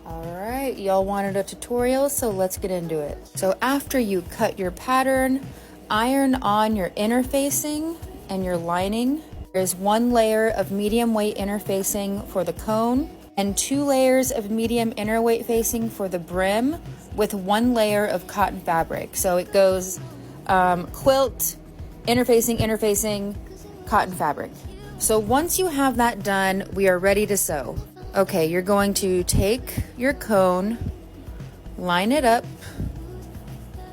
Alright, y'all wanted a tutorial, so let's get into it. So after you cut your pattern, iron on your interfacing and your lining. There's 1 layer of medium weight interfacing for the cone and 2 layers of medium inner weight facing for the brim with 1 layer of cotton fabric. So it goes quilt, interfacing, cotton fabric. So once you have that done, we are ready to sew. Okay, you're going to take your cone, line it up,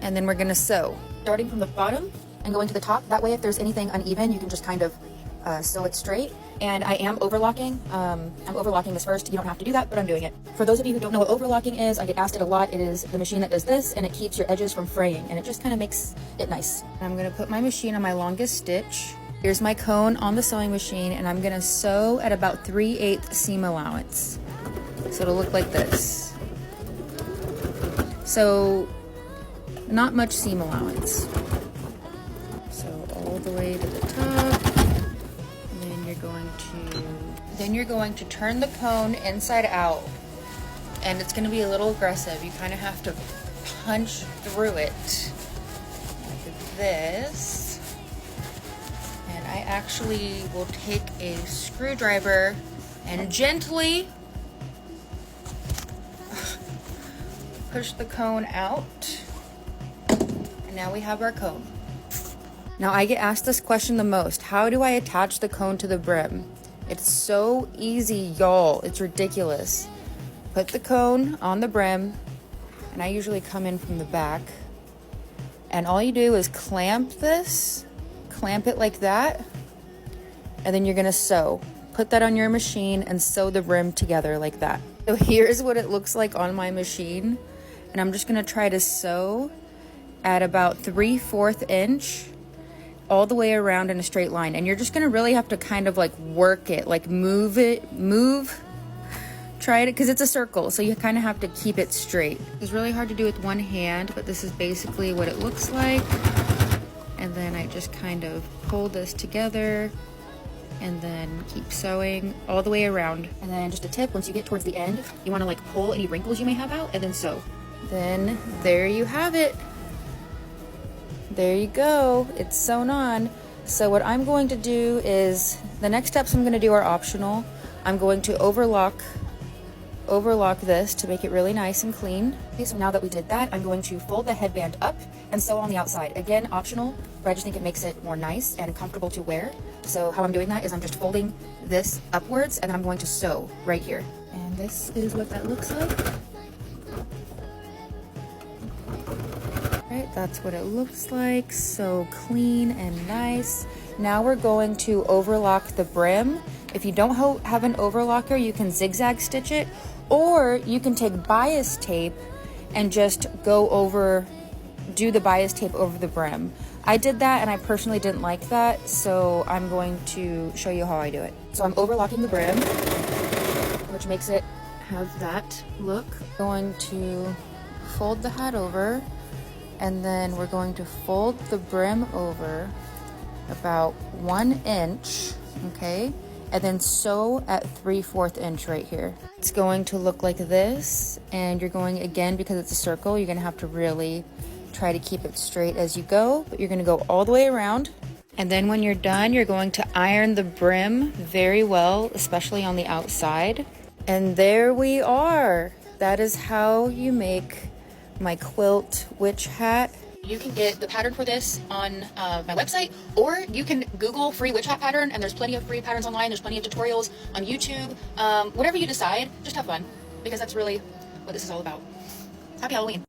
and then we're gonna sew. Starting from the bottom and going to the top. That way if there's anything uneven, you can just kind of sew it straight. And I am overlocking. I'm overlocking this first. You don't have to do that, but I'm doing it. For those of you who don't know what overlocking is, I get asked it a lot. It is the machine that does this, and it keeps your edges from fraying, and it just kind of makes it nice. I'm gonna put my machine on my longest stitch. Here's my cone on the sewing machine, and I'm gonna sew at about 3/8 seam allowance. So it'll look like this. So not much seam allowance. So all the way to the top. And then you're going to turn the cone inside out. And it's gonna be a little aggressive. You kind of have to punch through it like this. And I actually will take a screwdriver and gently push the cone out. And now we have our cone. Now I get asked this question the most. How do I attach the cone to the brim? It's so easy, y'all. It's ridiculous. Put the cone on the brim, and I usually come in from the back. And all you do is clamp this. Clamp it like that, and then you're gonna sew. Put that on your machine and sew the brim together like that. So here's what it looks like on my machine, and I'm just gonna try to sew at about 3/4 inch all the way around in a straight line. And you're just gonna really have to kind of like work it, like try it, because it's a circle, so you kind of have to keep it straight. It's really hard to do with one hand, but this is basically what it looks like. And then I just kind of pull this together and then keep sewing all the way around. And then just a tip, once you get towards the end, you want to like pull any wrinkles you may have out and then sew. Then there you have it. There you go, it's sewn on. So what I'm going to do is, the next steps I'm going to do are optional. I'm going to overlock this to make it really nice and clean. Okay, so now that we did that, I'm going to fold the headband up and sew on the outside. Again, optional, but I just think it makes it more nice and comfortable to wear. So how I'm doing that is I'm just folding this upwards, and then I'm going to sew right here. And this is what that looks like. Right, that's what it looks like. So clean and nice. Now we're going to overlock the brim. If you don't have an overlocker, you can zigzag stitch it, or you can take bias tape and just do the bias tape over the brim. I did that and I personally didn't like that, so I'm going to show you how I do it. So I'm overlocking the brim, which makes it have that look. Going to fold the hat over, and then we're going to fold the brim over about 1 inch, okay? And then sew at 3/4 inch right here. It's going to look like this, and you're going, again, because it's a circle, you're gonna have to really try to keep it straight as you go, but you're gonna go all the way around. And then when you're done, you're going to iron the brim very well, especially on the outside. And there we are. That is how you make my quilt witch hat. You can get the pattern for this on my website, or you can Google free witch hat pattern, and there's plenty of free patterns online. There's plenty of tutorials on YouTube. Whatever you decide, just have fun, because that's really what this is all about. Happy Halloween.